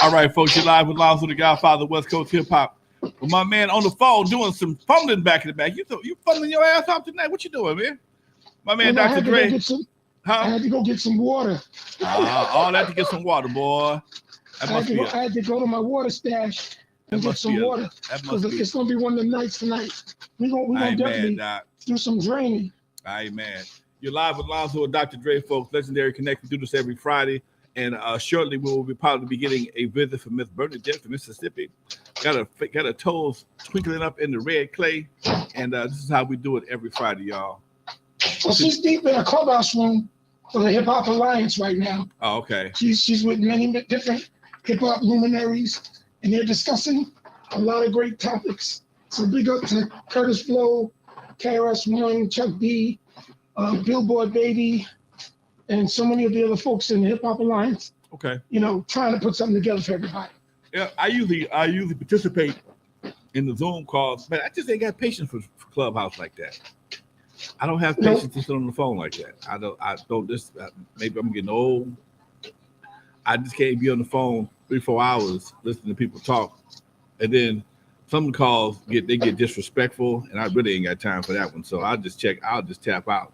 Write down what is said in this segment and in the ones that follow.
All right, folks, you're live with Lonzo, the Godfather of West Coast hip hop. With my man on the phone doing some fumbling back in the back. You fumbling your ass off tonight? What you doing, man? My man, Dr. Dre. I had to go get some water. All that to get some water, boy. I had to go to my water stash and get some water. Because it's going to be one of the nights tonight. We're going to definitely do some draining. All right, man. You're live with Lonzo and Dr. Dre, folks. Legendary Connect. We do this every Friday. And shortly we will be probably getting a visit from Miss Bernadette from Mississippi. Got her toes twinkling up in the red clay. And this is how we do it every Friday, y'all. Well, she's deep in a clubhouse room for the Hip Hop Alliance right now. Oh, okay. She's with many different hip hop luminaries, and they're discussing a lot of great topics. So big up to Curtis Flow, KRS-One, Chuck D, Billboard Baby, and so many of the other folks in the Hip Hop Alliance. Okay. Trying to put something together for everybody. Yeah, I usually participate in the Zoom calls, but I just ain't got patience for Clubhouse like that. I don't have patience to sit on the phone like that. I don't. Maybe I'm getting old. I just can't be on the phone 3-4 hours listening to people talk, and then some calls get disrespectful, and I really ain't got time for that one. So I'll just tap out.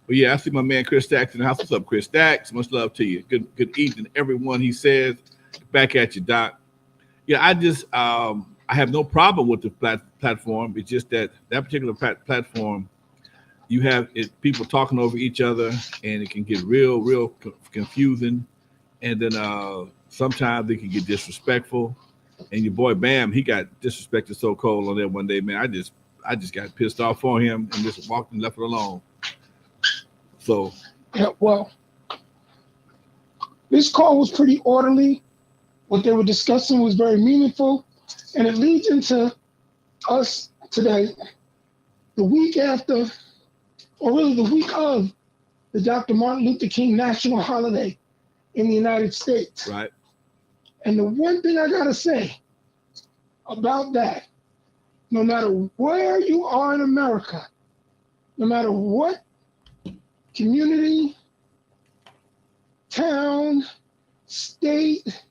But yeah, I see my man Chris Stacks in the house. What's up, Chris Stacks? Much love to you. Good evening, everyone. He says, back at you, Doc. Yeah, I have no problem with the platform. It's just that particular platform, you have people talking over each other, and it can get real confusing. And then sometimes they can get disrespectful. And your boy Bam, he got disrespected so cold on that one day, man. I just got pissed off on him and just walked and left it alone. So yeah, well, this call was pretty orderly. What they were discussing was very meaningful, and it leads into us today, the week after, or really the week of the Dr. Martin Luther King national holiday in the United States. Right. And the one thing I gotta say about that, no matter where you are in America, no matter what community, town, state,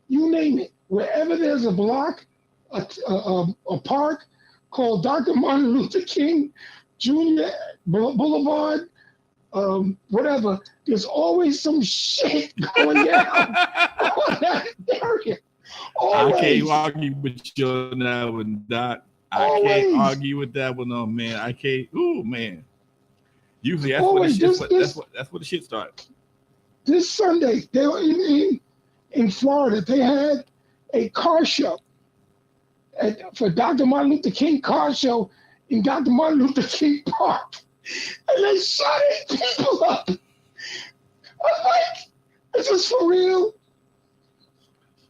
you name it, wherever there's a block, a park called Dr. Martin Luther King Jr. Boulevard, whatever, there's always some shit going down on that area. Always. I can't argue with you on that one, Doc. I can't argue with that one, man. I can't. Ooh, man. Usually that's where the shit starts. This Sunday, they were in Florida. They had a car show for Dr. Martin Luther King car show in Dr. Martin Luther King Park. And they shot 8 people up. I'm like, is this for real?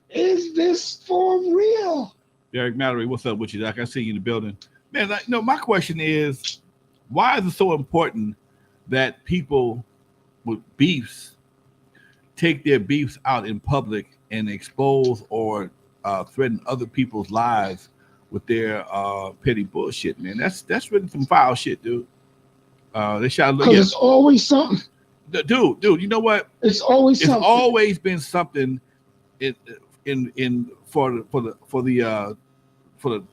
Is this for real? Derek Mallory, what's up with you, Doc? I see you in the building. Man, my question is, why is it so important that people with beefs take their beefs out in public and expose or threaten other people's lives with their petty bullshit, man? That's really some foul shit, dude. They shot. Because it's always something. Dude, you know what? It's always something. It's always been something for the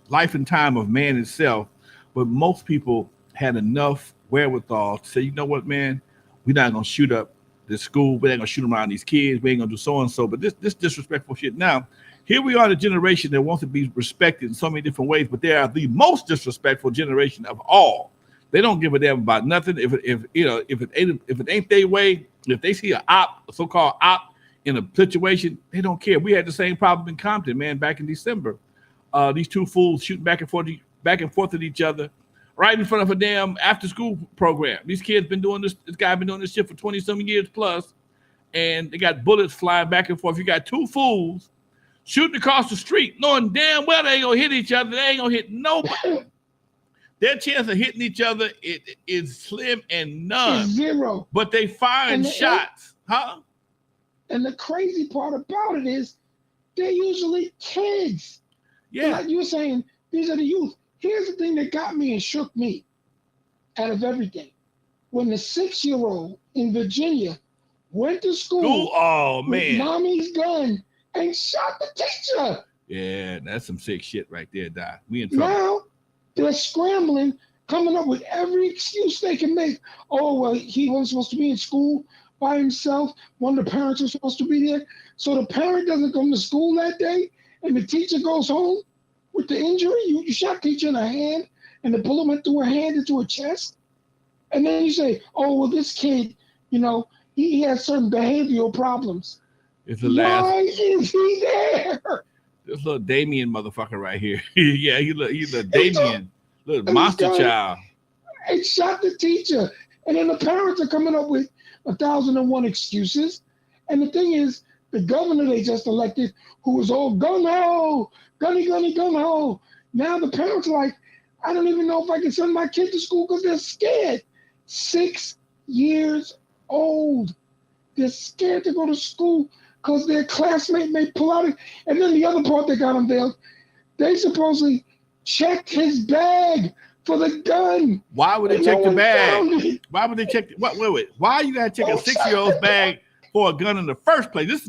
life and time of man itself. But most people had enough wherewithal to say, you know what, man, we're not gonna shoot up this school. We ain't gonna shoot around these kids. We ain't gonna do so and so. But this disrespectful shit. Now, here we are, the generation that wants to be respected in so many different ways, but they are the most disrespectful generation of all. They don't give a damn about nothing. If it ain't their way, if they see a so-called op in a situation, they don't care. We had the same problem in Compton, man, back in December. These two fools shooting back and forth at each other, right in front of a damn after-school program. These kids been doing this. This guy been doing this shit for 20-some years plus, and they got bullets flying back and forth. You got two fools shooting across the street, knowing damn well they ain't gonna hit each other. They ain't gonna hit nobody. Their chance of hitting each other is slim and none. It's zero. But they firing shots, huh? And the crazy part about it is they're usually kids. Yeah. Like you were saying, these are the youth. Here's the thing that got me and shook me out of everything. When the 6-year-old in Virginia went to school oh, man. with mommy's gun and shot the teacher. Yeah, that's some sick shit right there, Doc. We in trouble. Now they're scrambling, coming up with every excuse they can make. Oh, well, he wasn't supposed to be in school by himself. One of the parents was supposed to be there. So the parent doesn't come to school that day, and the teacher goes home with the injury. You shot teacher in the hand, and the bullet went through her hand into her chest. And then you say, oh, well, this kid, he has certain behavioral problems. It's the last. Why is he there? This little Damien motherfucker right here. Yeah, he's a Damien, little monster child. And shot the teacher. And then the parents are coming up with 1,001 excuses. And the thing is, the governor they just elected, who was all gung-ho, gung-ho. Now the parents are like, I don't even know if I can send my kid to school because they're scared. 6 years old. They're scared to go to school because their classmate may pull out it. And then the other part that got unveiled, they supposedly checked his bag for the gun. Why would they check the bag? Why would they check? Wait. Why you gotta check a 6-year-old's bag for a gun in the first place? This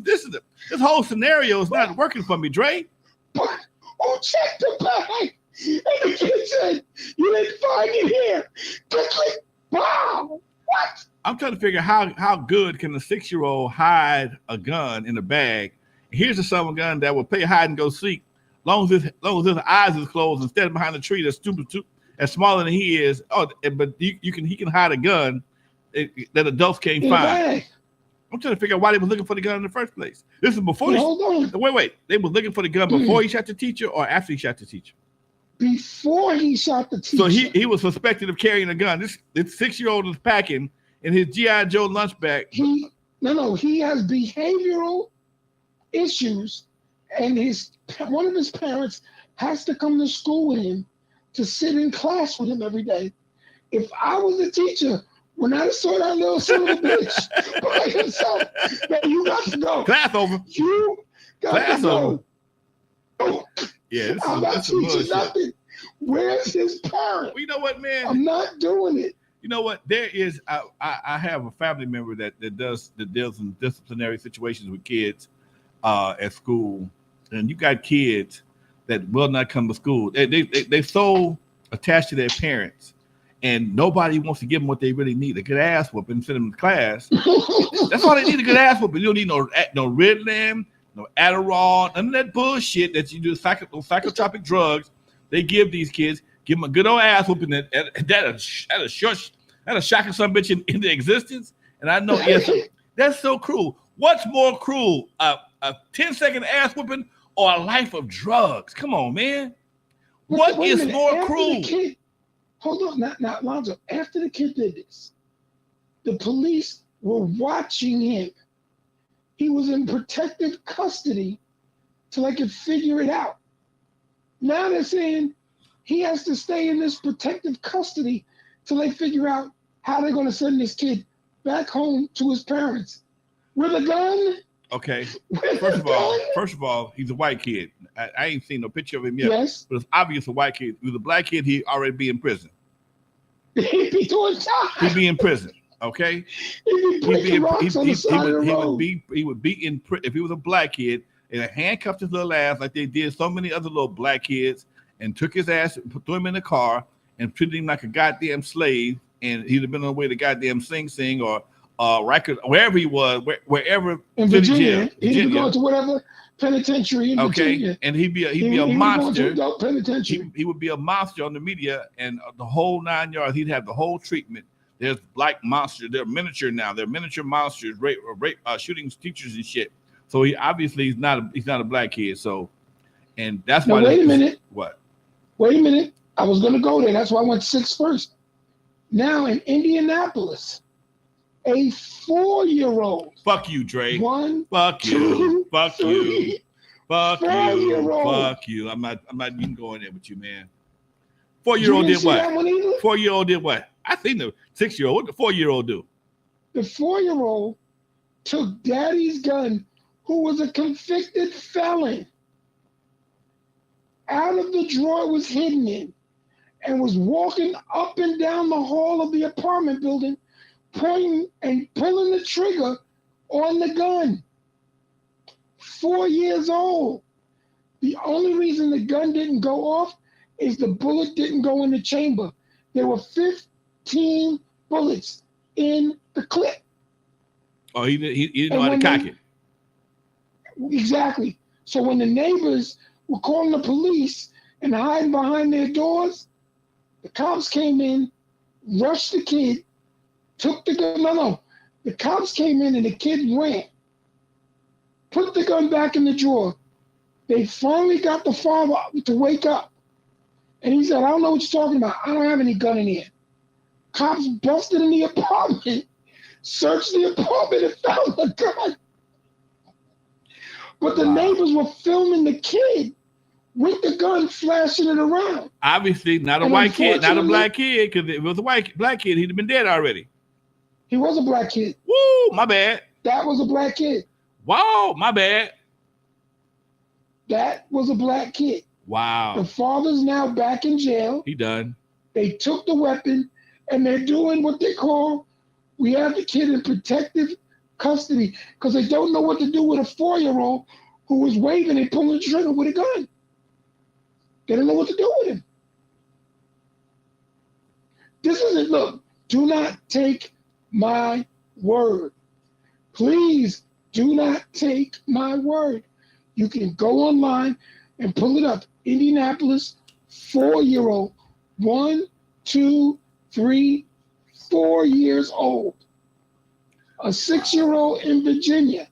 whole scenario is not working for me, Dre. But who checked the bag? And the kid said, "You didn't find it here." Click. Wow. What? I'm trying to figure how good can a 6-year-old hide a gun in a bag. Here's a summer gun that will play hide and go seek, long as his eyes is closed and standing behind a tree that's as smaller than he is. Oh, but he can hide a gun that adults can't find. I'm trying to figure out why they were looking for the gun in the first place. This is before. Hold on. Wait. They were looking for the gun before he shot the teacher or after he shot the teacher? Before he shot the teacher. So he was suspected of carrying a gun. This 6-year-old is packing in his G.I. Joe lunch bag. He has behavioral issues, and one of his parents has to come to school with him to sit in class with him every day. If I was a teacher, when I saw that little son of a bitch by himself, man, you got to go. Class over. You got Class to go. over. Yeah, I'm not teaching nothing. Where's his parent? Well, you know what, man? I'm not doing it. You know what? There is. I have a family member that deals in disciplinary situations with kids at school, and you got kids that will not come to school. They're so attached to their parents, and nobody wants to give them what they really need. A good ass whooping, send them to class. That's all they need, a good ass whooping. You don't need no Ritalin, no Adderall, none of that bullshit that you do, psychotropic drugs they give these kids. Give them a good old ass whooping that'll shock some bitch into existence. And I know, yes, that's so cruel. What's more cruel, a 10-second ass whooping or a life of drugs? Come on, man. What is more cruel? Hold on, not Lonzo. After the kid did this, the police were watching him. He was in protective custody till they could figure it out. Now they're saying he has to stay in this protective custody till they figure out how they're going to send this kid back home to his parents with a gun. Okay. First of all, he's a white kid. I ain't seen no picture of him yet. Yes. But it's obvious a white kid. If he was a black kid, he'd already be in prison. He'd be doing time. He'd be in prison. Okay. He would be in prison if he was a black kid and handcuffed his little ass like they did so many other little black kids and took his ass, threw him in the car and treated him like a goddamn slave. And he'd have been on the way to goddamn Sing Sing or Rikers, wherever he was, wherever in Virginia. He'd go to whatever penitentiary in Virginia. And he'd be a monster. Penitentiary. He would be a monster on the media and the whole 9 yards. He'd have the whole treatment. There's black monsters. They're miniature now. They're miniature monsters, rape, shooting teachers and shit. So he's not a black kid. So, and that's why. Wait a minute. What? Wait a minute. I was going to go there. That's why I went 6 first. Now in Indianapolis, a 4-year-old. Fuck you, Dre. Fuck you. Fuck you. Fuck you. Fuck you. I'm not even going there with you, man. 4-year-old did what? 4-year-old did what? I think the 6-year-old. What the 4-year-old do? The 4-year-old took daddy's gun, who was a convicted felon, out of the drawer it was hidden in, and was walking up and down the hall of the apartment building, pointing and pulling the trigger on the gun. 4 years old. The only reason the gun didn't go off is the bullet didn't go in the chamber. There were 15 bullets in the clip. Oh, he didn't know how to cock it. Exactly. So when the neighbors were calling the police and hiding behind their doors, the cops came in, rushed the kid, took the gun. No. The cops came in and the kid ran. Put the gun back in the drawer. They finally got the father to wake up. And he said, I don't know what you're talking about. I don't have any gun in here. Cops busted in the apartment, searched the apartment, and found the gun. But the neighbors were filming the kid with the gun, flashing it around. Obviously, not a white kid, not a black kid, because if it was a black kid, he'd have been dead already. He was a black kid. Woo, my bad. That was a black kid. Wow, my bad. That was a black kid. Wow. The father's now back in jail. He done. They took the weapon, and they're doing what they call, we have the kid in protective custody, because they don't know what to do with a 4-year-old who was waving and pulling the trigger with a gun. They don't know what to do with him. This isn't, look, do not take my word. Please do not take my word. You can go online and pull it up. Indianapolis, 4-year-old, 1, 2, 3, 4 years old. A 6-year-old in Virginia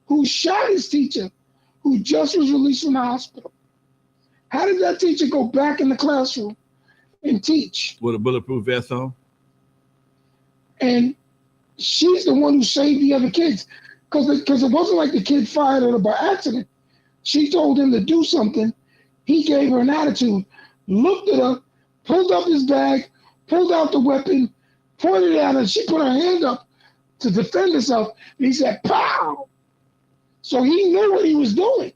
who shot his teacher, who just was released from the hospital. How did that teacher go back in the classroom and teach? With a bulletproof vest on? And she's the one who saved the other kids. Because it wasn't like the kid fired at her by accident. She told him to do something. He gave her an attitude, looked at her, pulled up his bag, pulled out the weapon, pointed at her. She put her hand up to defend herself. And he said, pow! So he knew what he was doing.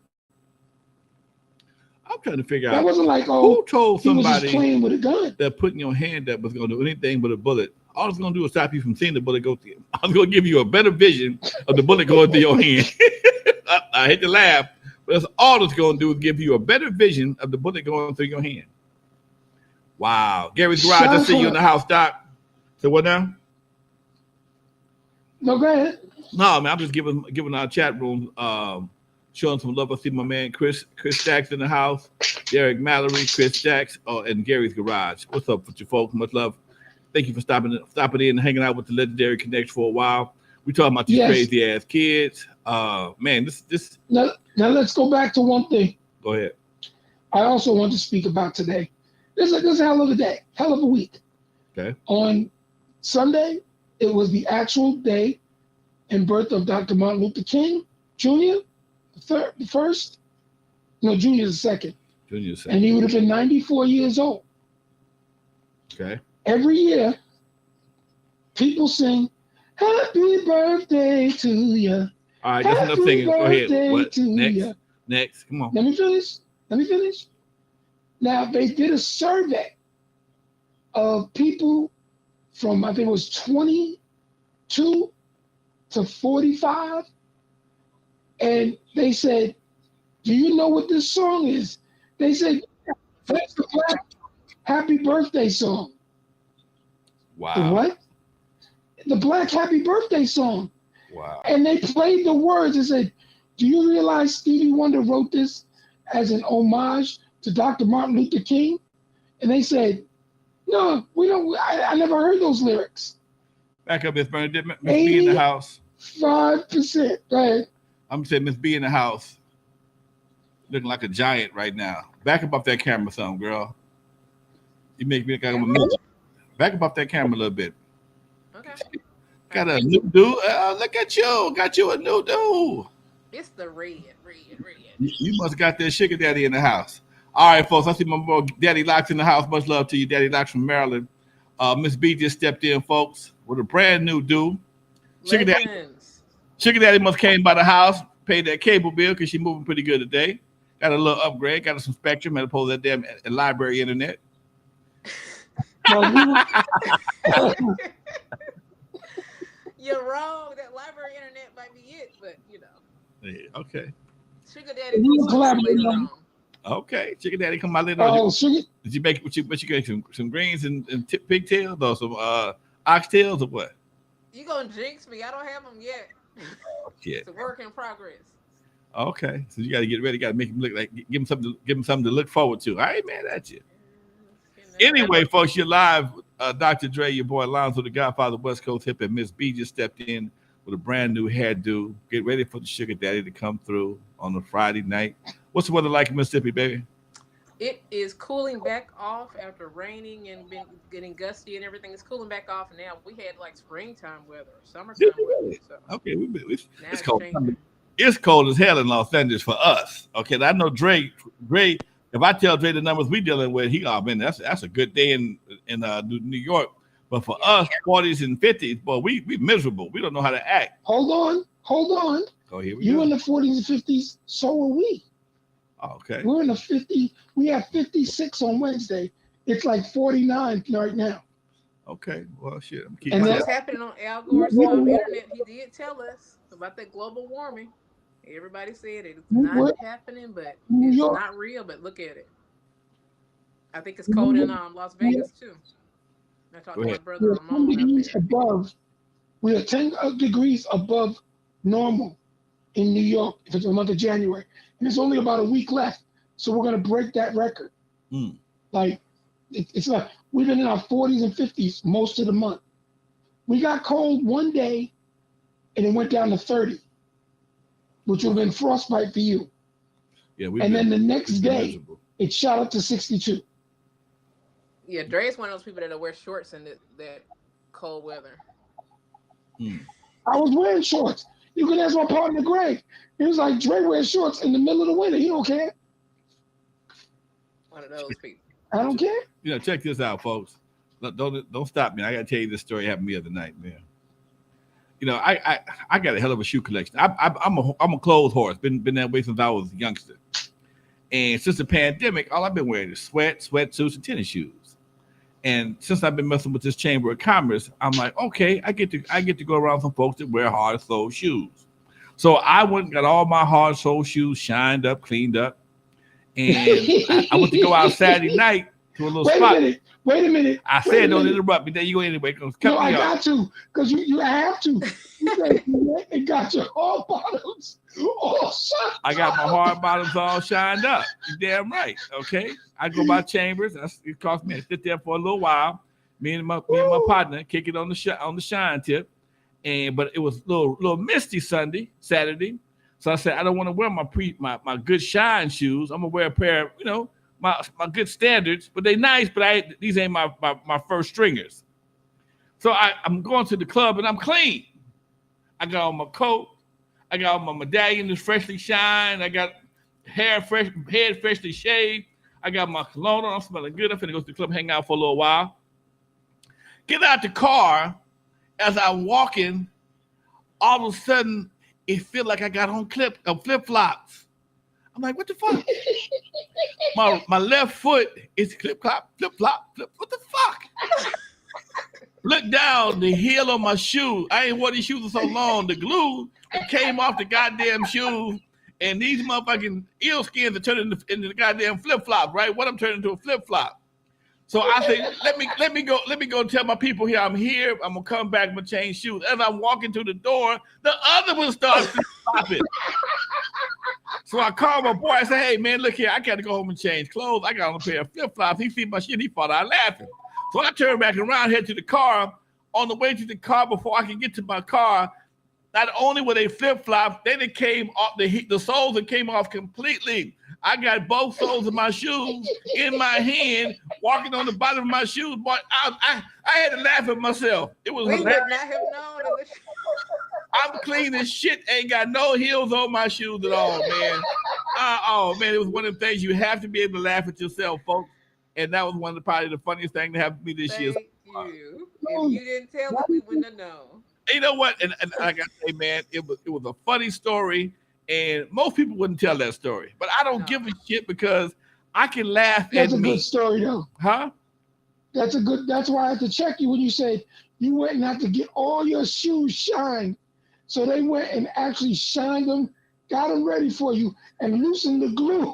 I'm trying to figure that out. Wasn't like, who told somebody he was just playing with a gun. That putting your hand up was going to do anything but a bullet. All it's going to do is stop you from seeing the bullet go through you. I was going to give you a better vision of the bullet going through your hand. I hate to laugh, but that's all it's going to do is give you a better vision of the bullet going through your hand. Wow. Gary's Garage, I see you in the house, Doc. So what now? No, go ahead. No, man, I'm just giving our chat room, showing some love. I see my man Chris Stacks in the house, Derek Mallory, Chris Stacks, and Gary's Garage. What's up with you folks? Much love. Thank you for stopping in and hanging out with the Legendary Connect for a while. We talking about these crazy ass kids. Man, this. Now let's go back to one thing. Go ahead. I also want to speak about today. This is a hell of a day, hell of a week. Okay. On Sunday, it was the actual day and birth of Dr. Martin Luther King Jr. The first. No, Junior's the second. Junior's second. And he would have been 94 years old. Okay. Every year, people sing, "Happy birthday to you." All right, that's enough singing. Go ahead. What? Next. Come on. Let me finish. Now, they did a survey of people from, I think it was 22 to 45. And they said, do you know what this song is? They said, that's the Black Happy Birthday song. Wow. The what? The Black Happy Birthday song. Wow. And they played the words and said, do you realize Stevie Wonder wrote this as an homage to Dr. Martin Luther King? And they said, no, we don't. I never heard those lyrics. Back up, Miss Bernadette. Miss B in the house. 5%. Go ahead. I'm saying Miss B in the house. Looking like a giant right now. Back up off that camera some, girl. You make me look like I'm a midget. Back up off that camera a little bit. Okay. Got a new dude. Look at you. Got you a new dude. It's the red. You must got that sugar daddy in the house. All right, folks. I see my boy Daddy Locks in the house. Much love to you, Daddy Locks from Maryland. Miss B just stepped in, folks, with a brand new dude. Sugar Daddy must came by the house, paid that cable bill because she's moving pretty good today. Got a little upgrade, got some Spectrum, had to pull that damn library internet. You're wrong. That library internet might be it, but you know. Yeah, okay. Sugar Daddy We will were come out later collaborating on. Okay. Chicken daddy come out later on. Oh, sugar. Did you make what you get some greens and pigtails or some oxtails or what? You gonna jinx me? I don't have them yet. Oh, shit. It's a work in progress. Okay. So you gotta get ready, gotta make him look like give him something to look forward to. I ain't mad at you. You know. Anyway, folks, you're live. Dr. Dre, your boy Lonzo, the Godfather of West Coast Hip, and Miss B just stepped in with a brand new hairdo. Get ready for the sugar daddy to come through on a Friday night. What's the weather like in Mississippi, baby? It is cooling back off after raining and been getting gusty and everything. It's cooling back off now. We had like springtime weather, summertime weather. So Okay, now it's cold. changing. It's cold as hell in Los Angeles for us. Okay, I know Dre. If I tell Dre the numbers we dealing with, man, that's a good day in New York. But for us, 40s and 50s, boy, we miserable. We don't know how to act. Hold on. Oh, here we You go. in the 40s and 50s, so are we. Okay. We're in the 50. We have 56 on Wednesday. It's like 49 right now. Okay. Well, shit. I'm And keeping What's that. happening on Al Gore's internet? He did tell us about that global warming. Everybody said it's not happening, but New it's York. not real. But look at it. I think it's cold in Las Vegas too. I talked to my brother We're 10 Ramon out degrees there. above. We are 10 degrees above normal in New York for the month of January. And it's only about a week left. So we're going to break that record. Mm. Like, it's like we've been in our 40s and 50s most of the month. We got cold one day and it went down to 30, which would have been frostbite for you. Yeah, and then the next day, miserable. it shot up to 62. Yeah, Dre's one of those people that wear shorts in that cold weather. Mm. I was wearing shorts. You can ask my partner Greg. He was like, Dre wears shorts in the middle of the winter. He don't care. One of those people. I don't care. You know, check this out, folks. Don't stop me. I gotta tell you this story happened the other night, man. You know, I got a hell of a shoe collection. I'm a clothes horse. Been that way since I was a youngster. And since the pandemic, all I've been wearing is sweatsuits, and tennis shoes. And since I've been messing with this Chamber of Commerce, I'm like, okay, I get to go around some folks that wear hard sole shoes. So I went and got all my hard sole shoes shined up, cleaned up, and I went to go out Saturday night to a little spot. Wait a minute. I said don't interrupt me. There you go anyway. No, I got to, because you have to. You said it got your hard bottoms all shined. I got my hard bottoms all shined up. You damn right. Okay. I go by Chambers. It cost me to sit there for a little while. Me and my partner kick it on the shine tip. But it was a little misty Saturday. So I said I don't want to wear my good shine shoes. I'm gonna wear a pair of, my good standards, but they nice, but these ain't my first stringers. So I'm going to the club and I'm clean. I got on my coat. I got on my medallion that's freshly shined. I got head freshly shaved. I got my cologne on. I'm smelling good. I'm finna go to the club, hang out for a little while. Get out the car. As I'm walking, all of a sudden, it feel like I got on flip-flops. I'm like, what the fuck? my left foot is flip-flop. What the fuck? Look down, the heel on my shoe. I ain't wore these shoes for so long. The glue came off the goddamn shoe, and these motherfucking eel skins are turning into the goddamn flip-flop, right? What I'm turning into a flip-flop. So I say, let me go tell my people here I'm here. I'm gonna come back, I'm gonna change shoes. As I'm walking to the door, the other one starts flip-flopping. So I called my boy. I said, hey man, look here, I gotta go home and change clothes. I got on a pair of flip-flops. He see my shit, he fall out laughing. So I turned back around, head to the car. On the way to the car, before I could get to my car, not only were they flip-flops, then it came off, the soles that came off completely. I got both soles of my shoes in my hand, walking on the bottom of my shoes. But I had to laugh at myself. It was We hilarious. would not have known. I'm clean as shit. Ain't got no heels on my shoes at all, man. Oh man, it was one of the things you have to be able to laugh at yourself, folks. And that was one of probably the funniest thing to happen to me this year. Thank you. If you didn't tell us, we wouldn't have known. You know what? And I gotta say, man, it was a funny story, and most people wouldn't tell that story. But I don't give a shit because I can laugh That's at a me. good story though. Huh? That's why I had to check you when you said you went and had to get all your shoes shined. So they went and actually shined them got them ready for you, and loosened the glue.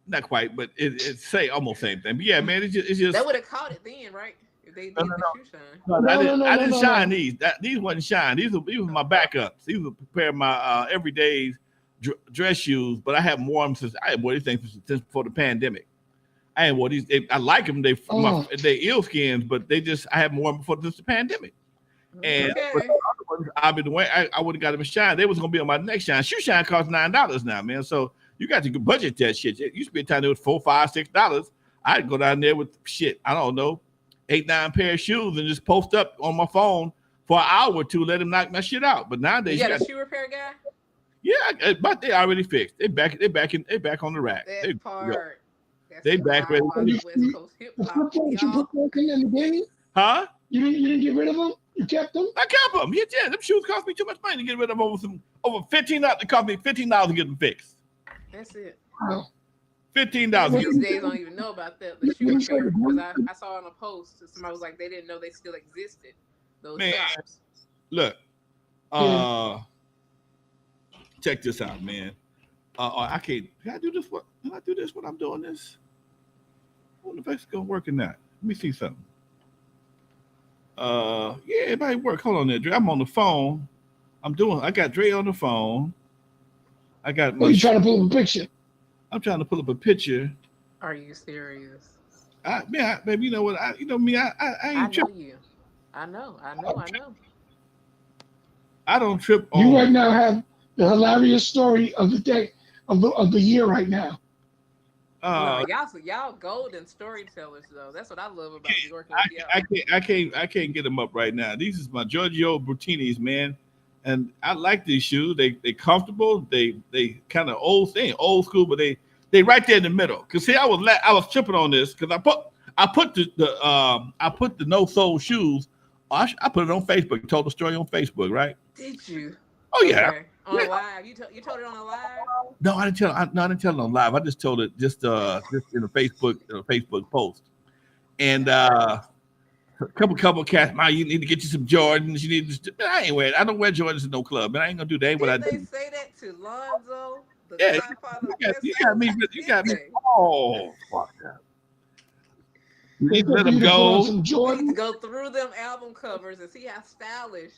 Not quite, but it's say almost same thing. But yeah, man, it's just That would have caught it then, right? If they did the shoe shine. I didn't shine these. These wasn't shine. These were my backups. These were prepare my everyday dress shoes. But I haven't worn them since I had worn these things since before the pandemic. I ain't wore these. I like them. They eel skins, but I haven't worn them before since the pandemic. And I've been I would have got them a shine. They was gonna be on my next shine. Shoe shine costs $9 now, man. So you got to budget that shit. It used to be a time there was $4, $5, $6. I'd go down there with shit. I don't know, 8, 9 pair of shoes and just post up on my phone for an hour or two, let him knock my shit out. But nowadays, you got a shoe repair guy? Yeah, but they already fixed. They back on the rack. That part. They back ready. West Coast hip hop. You put those in the game? Huh? You didn't get rid of them? You kept them? I kept them. Yeah, them shoes cost me too much money to get rid of them over $15. It cost me $15 to get them fixed. That's it. Oh. $15. These days don't even know about that. The shoe repair, because I saw on a post somebody was like they didn't know they still existed. Those shops. Look, check this out, man. I can't. Can I do this? Can I do this when I'm doing this? I wonder if it's gonna work or not. Let me see something. Yeah, it might work. Hold on there, Dre. I'm on the phone. I got Dre on the phone. I got. You trying to pull up a picture? I'm trying to pull up a picture. Are you serious? Baby, you know what? I ain't. I know you. I know. I don't trip on. You right now have the hilarious story of the day of the year right now. Y'all golden storytellers though. That's what I love about working with y'all. I can't get them up right now. These is my Giorgio Brutinis, man, and I like these shoes. They comfortable. They kind of old school, but they right there in the middle. Cause see, I was tripping on this because I put the no sole shoes. I put it on Facebook. Told the story on Facebook, right? Did you? Oh yeah. Okay. On a live, you told it on a live? No, I didn't tell. I didn't tell it on live. I just told it just in a Facebook post. And a couple cats, you need to get you some Jordans. You need to. I ain't wearing. I don't wear Jordans in no club, man. I ain't gonna do that. Ain't what I do. Did they say that to Lonzo? You got me. Oh, fuck that. You need to let them go. You need to go through them album covers and see how stylish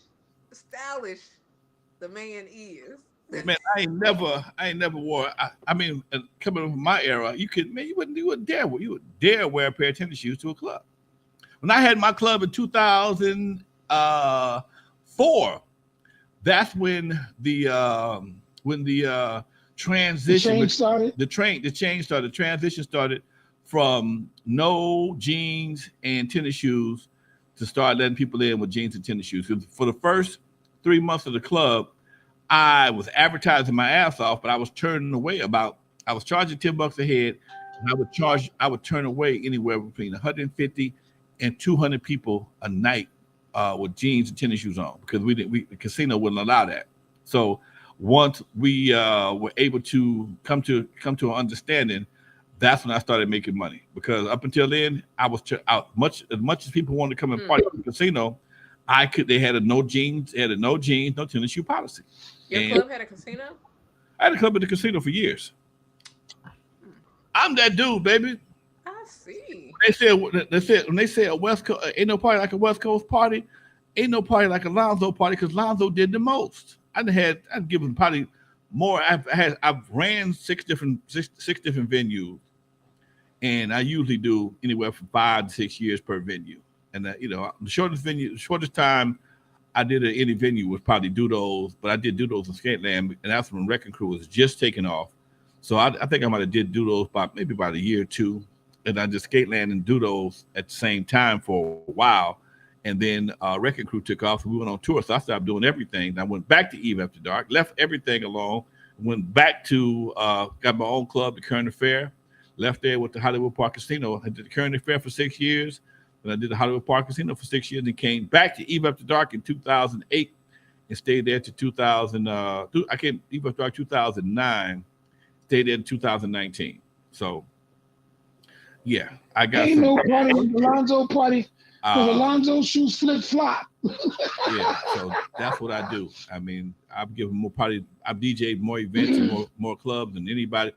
the man is. Man, I ain't never wore. I mean, coming from my era, you wouldn't dare wear a pair of tennis shoes to a club. When I had my club in 2004, that's when the transition started. The change started. The transition started from no jeans and tennis shoes to start letting people in with jeans and tennis shoes. For the first 3 months of the club, I was advertising my ass off, but I was turning away I was charging $10 a head, and I would turn away anywhere between 150 and 200 people a night with jeans and tennis shoes on, because the casino wouldn't allow that. So once we were able to come to an understanding, that's when I started making money. Because up until then, I was out as much as people wanted to come and party at the casino. They had a no jeans, no tennis shoe policy. Your club had a casino? I had a club at the casino for years. I'm that dude, baby. I see. They said when they say a West Coast, ain't no party like a West Coast party, ain't no party like a Lonzo party, because Lonzo did the most. I'd given probably more. I've ran six different venues, and I usually do anywhere from 5 to 6 years per venue. And the shortest time I did at any venue was probably Doodles, but I did Doodles in Skateland, and that's when Wrecking Crew was just taking off. So I think I might have did Doodles maybe about a year or two, and I did Skateland and Doodles at the same time for a while, and then Wrecking Crew took off, and we went on tour. So I stopped doing everything. I went back to Eve After Dark, left everything alone, went back to got my own club, the Current Affair, left there with the Hollywood Park Casino. I did the Current Affair for 6 years. And I did the Hollywood Park Casino for 6 years, and came back to Eve After Dark in 2008 and stayed there to 2000. I came Eve After Dark 2009, stayed there in 2019. So, yeah, I got. Ain't no party with the Lonzo party because Alonzo shoes flip flop. Yeah, so that's what I do. I mean, I've DJed more events and more clubs than anybody.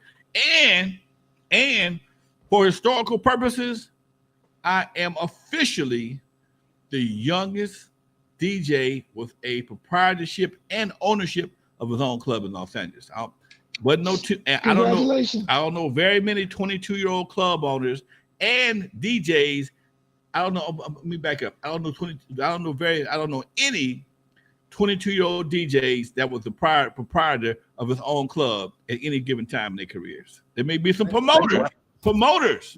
And for historical purposes, I am officially the youngest DJ with a proprietorship and ownership of his own club in Los Angeles. Congratulations. I don't know very many 22-year-old club owners and DJs. I don't know. Let me back up. I don't know any 22-year-old DJs that was the proprietor of his own club at any given time in their careers. There may be some promoters,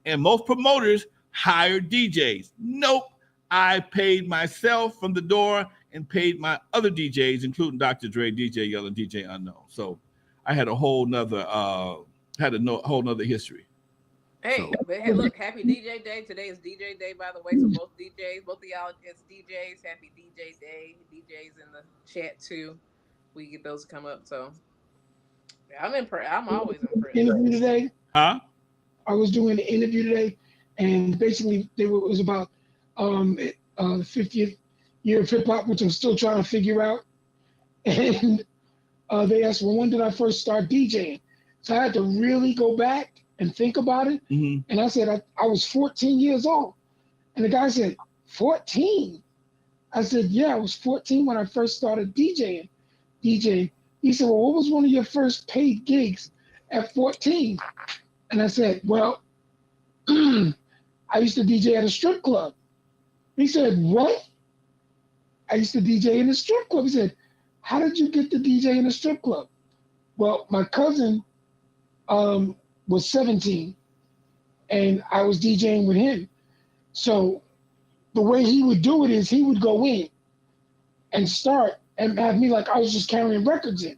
and most promoters hire DJs. Nope. I paid myself from the door and paid my other DJs, including Dr. Dre, DJ Yell, and DJ Unknown. So I had a whole nother history. Hey, but hey, look, happy DJ Day. Today is DJ Day, by the way. So both of y'all as DJs, happy DJ Day. DJs in the chat too. We get those to come up. So I'm impressed. I'm always impressed. Interview today. Huh? I was doing an interview today, and basically it was about the 50th year of hip hop, which I'm still trying to figure out. And they asked, well, when did I first start DJing? So I had to really go back and think about it. Mm-hmm. And I said, I was 14 years old. And the guy said, 14? I said, yeah, I was 14 when I first started DJing. He said, well, what was one of your first paid gigs at 14? And I said, well, I used to DJ at a strip club. He said, what? I used to DJ in a strip club. He said, how did you get to DJ in a strip club? Well, my cousin was 17 and I was DJing with him. So the way he would do it is he would go in and start and have me like I was just carrying records in.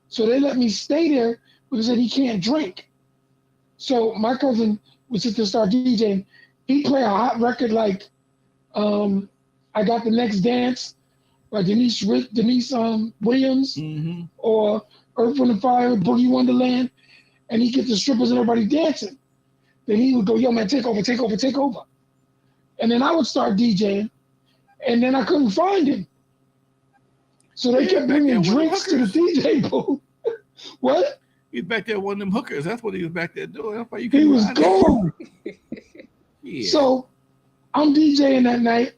So they let me stay there because they said he can't drink. So my cousin would sit there and start DJing. He'd play a hot record like I Got the Next Dance, like Denise Williams, mm-hmm. or Earth, Wind & Fire, Boogie Wonderland, and he'd get the strippers and everybody dancing. Then he would go, yo, man, take over. And then I would start DJing, and then I couldn't find him. So they kept bringing drinks to the DJ booth. What? He's back there one of them hookers. That's what he was back there doing. That's why you He was gone. Yeah. So I'm DJing that night,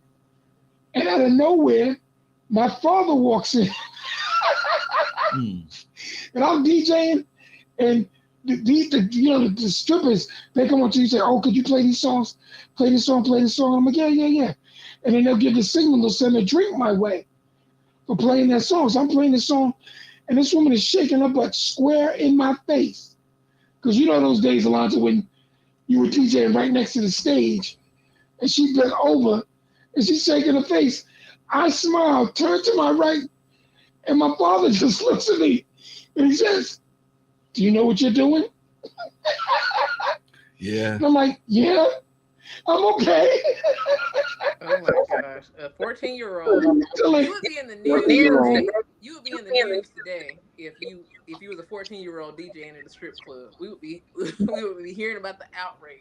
and out of nowhere, my father walks in. And I'm DJing, and the strippers, they come up to you and say, oh, could you play these songs? Play this song. I'm like, yeah. And then they'll give the signal, they'll send a drink my way for playing that song. So I'm playing this song, and this woman is shaking her butt square in my face. Because you know those days, Alonzo, when you were DJing right next to the stage, and she bent over, and she's shaking her face. I smile, turn to my right, and my father just looks at me, and he says, do you know what you're doing? Yeah. And I'm like, yeah, I'm okay. Oh my gosh, a 14-year-old. You would be in the news. You would be in the news today if you was a 14-year-old DJing in a strip club. We would be hearing about the outrage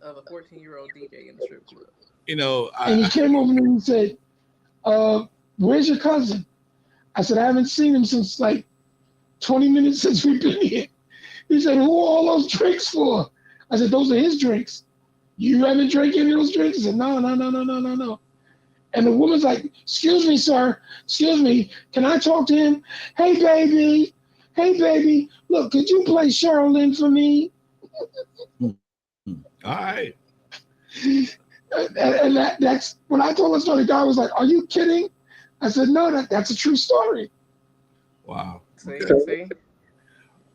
of a 14-year-old DJ in the strip club. You know, and he came over to me and said, where's your cousin? I said, I haven't seen him since like 20 minutes since we've been here. He said, who are all those drinks for? I said, those are his drinks. You haven't drank any of those drinks? He said, no. And the woman's like, excuse me, sir. Excuse me. Can I talk to him? Hey, baby. Look, could you play Cheryl Lynn for me? All right. And that's when I told the story, the guy was like, are you kidding? I said, no, that's a true story. Wow. See?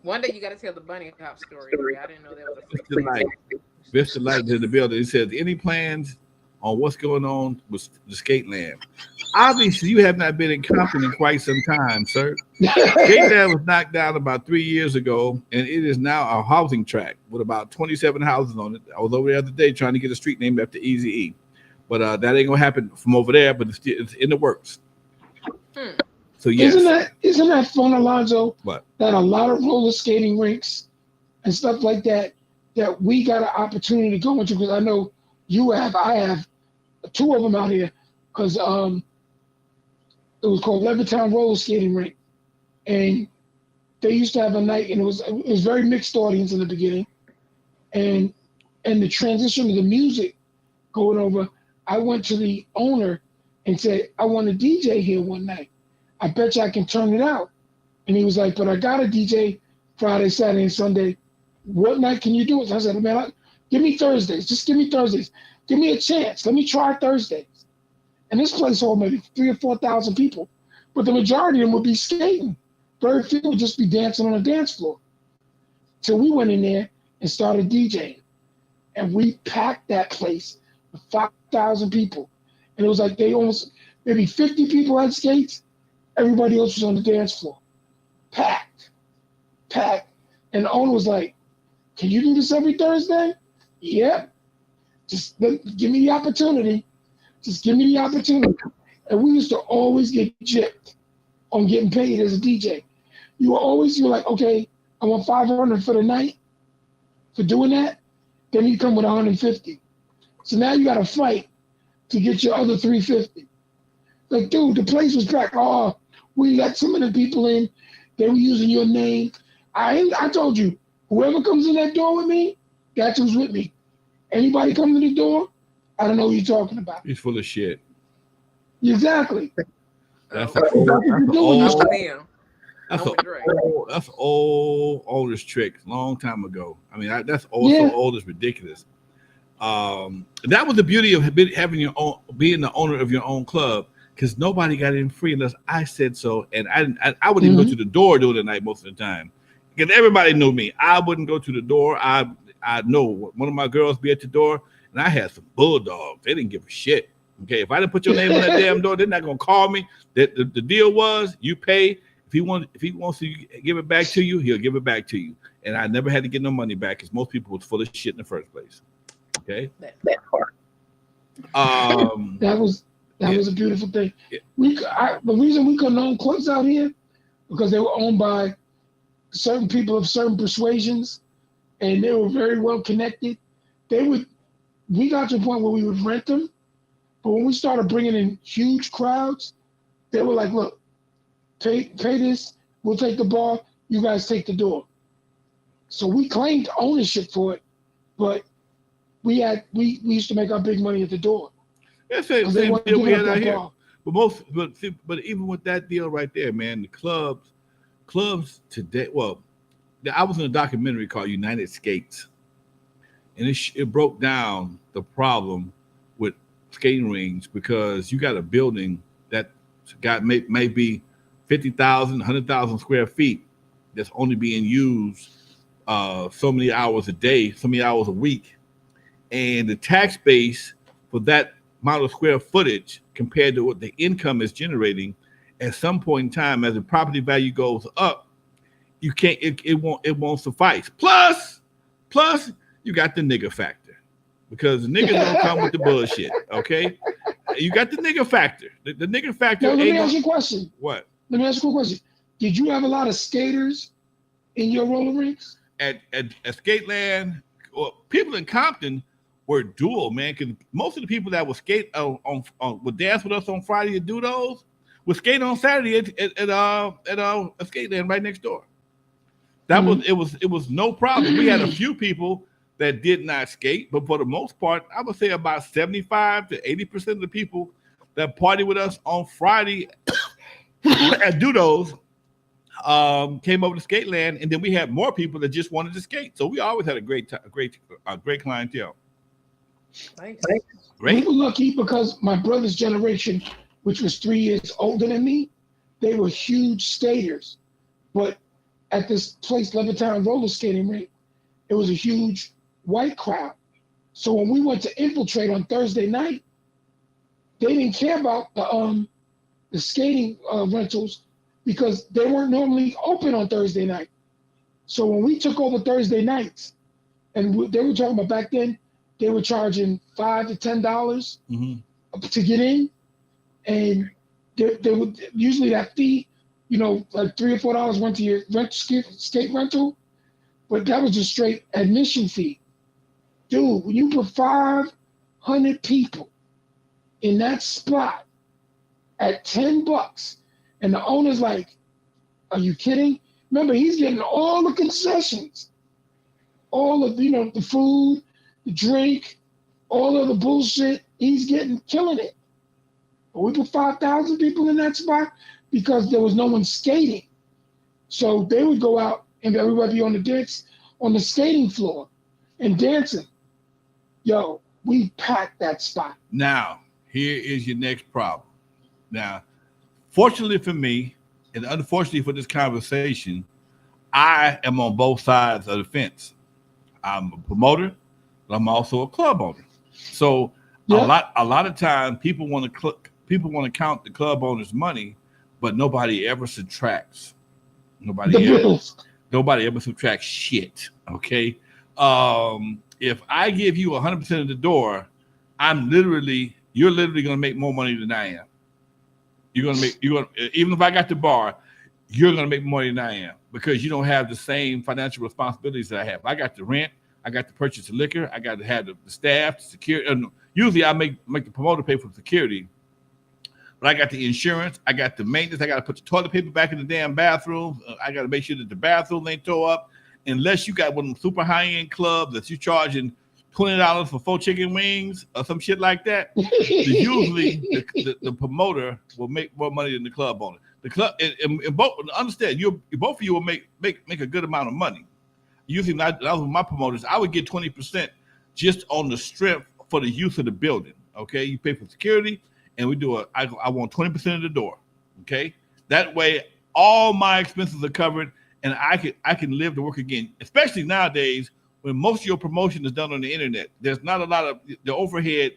One day you got to tell the bunny hop story. I didn't know that was a fake. Vista Light in the building. He says, any plans on what's going on with the Skateland? Obviously, you have not been in Compton in quite some time, sir. Skateland was knocked down about 3 years ago, and it is now a housing tract with about 27 houses on it. I was over the other day trying to get a street named after Eazy-E. But that ain't going to happen from over there, but it's in the works. So, yes. Isn't that fun, Alonzo? What? That a lot of roller skating rinks and stuff like that we got an opportunity to go into, because I know I have 2 of them out here. because it was called Levittown Roller Skating Rink, and they used to have a night, and it was very mixed audience in the beginning, and the transition of the music going over, I went to the owner and said, I want a DJ here one night. I bet you I can turn it out. And he was like, but I got a DJ Friday, Saturday, and Sunday. What night can you do it? So I said, man, give me Thursdays. Just give me Thursdays. Give me a chance. Let me try Thursdays. And this place hold maybe 3,000 or 4,000 people, but the majority of them would be skating. Very few would just be dancing on the dance floor. So we went in there and started DJing, and we packed that place with 5,000 people. And it was like maybe 50 people had skates. Everybody else was on the dance floor. Packed. And the owner was like, can you do this every Thursday? Yep. Just give me the opportunity. Just give me the opportunity. And we used to always get gypped on getting paid as a DJ. You were like, okay, I want $500 for the night for doing that. Then you come with 150. So now you got to fight to get your other 350. Like, dude, the place was packed. Oh, we let some of the people in. They were using your name. I told you, whoever comes in that door with me, that's who's with me. Anybody come to the door, I don't know what you're talking about. He's full of shit. Exactly. That's old oldest trick, long time ago. I mean, that's also old is ridiculous. That was the beauty of having your own, being the owner of your own club, because nobody got in free unless I said so, and I wouldn't even go to the door during the night most of the time, because everybody knew me. I wouldn't go to the door. I know one of my girls be at the door, and I had some bulldogs. They didn't give a shit. Okay, if I didn't put your name on that damn door, they're not gonna call me. The deal was you pay. If he wants to give it back to you, he'll give it back to you. And I never had to get no money back because most people was full of shit in the first place. Okay, that part. That was a beautiful thing. Yeah. The reason we couldn't own clubs out here because they were owned by certain people of certain persuasions, and they were very well connected. We got to a point where we would rent them, but when we started bringing in huge crowds, they were like, "Look, pay this. We'll take the bar. You guys take the door." So we claimed ownership for it, but we used to make our big money at the door. That's the same deal we had out here. But even with that deal right there, man, the clubs today. Well, I was in a documentary called United Skates, and it broke down the problem with skating rings, because you got a building that got maybe 50,000, 100,000 square feet that's only being used so many hours a day, so many hours a week, and the tax base for that amount of square footage compared to what the income is generating, at some point in time, as the property value goes up, you can't. It won't suffice. Plus, you got the nigga factor, because the niggas don't come with the bullshit. Okay, you got the nigga factor. The nigga factor. Now, let me ask you a question. What? Let me ask you a question. Did you have a lot of skaters in your roller rinks? At Skateland, well, people in Compton were dual, man, because most of the people that would skate would dance with us on Friday and do those would skate on Saturday at Skateland right next door. That it was no problem. We had a few people that did not skate, but for the most part, I would say about 75 to 80% of the people that party with us on Friday at Dudos came over to Skateland, and then we had more people that just wanted to skate. So we always had a great clientele. Nice. Great. We were lucky because my brother's generation, which was 3 years older than me, they were huge skaters. But at this place, Levittown Roller Skating Rink, it was a huge white crowd. So when we went to infiltrate on Thursday night, they didn't care about the skating rentals because they weren't normally open on Thursday night. So when we took over Thursday nights, and they were talking about back then, they were charging $5 to $10 to get in, and they would usually that fee, like $3 or $4 went to your skate rental, but that was a straight admission fee. Dude, when you put 500 people in that spot at $10, and the owner's like, "Are you kidding?" Remember, he's getting all the concessions, all of the food, the drink, all of the bullshit. He's killing it. But we put 5,000 people in that spot because there was no one skating. So they would go out and everybody on the skating floor and dancing. Yo, we packed that spot. Now, here is your next problem. Now, fortunately for me, and unfortunately for this conversation, I am on both sides of the fence. I'm a promoter, but I'm also a club owner. So a lot of time people want to count the club owner's money, but nobody ever subtracts. Nobody ever subtracts shit. Okay. If I give you 100% of the door, you're literally going to make more money than I am. Even if I got the bar, you're going to make more money than I am because you don't have the same financial responsibilities that I have. I got the rent, I got to purchase the liquor, I got to have the staff, the security. Usually I make the promoter pay for security, but I got the insurance, I got the maintenance, I got to put the toilet paper back in the damn bathroom. I got to make sure that the bathroom ain't tore up. Unless you got one of them super high-end clubs that you charging $20 for 4 chicken wings or some shit like that, usually the promoter will make more money than the club owner. The club, and both understand, both of you will make a good amount of money. Usually, when I was with my promoters, I would get 20% just on the strength for the use of the building. Okay, you pay for security, and we do I want 20% of the door. Okay, that way all my expenses are covered, and I can live to work again. Especially nowadays, when most of your promotion is done on the internet, there's not a lot of the overhead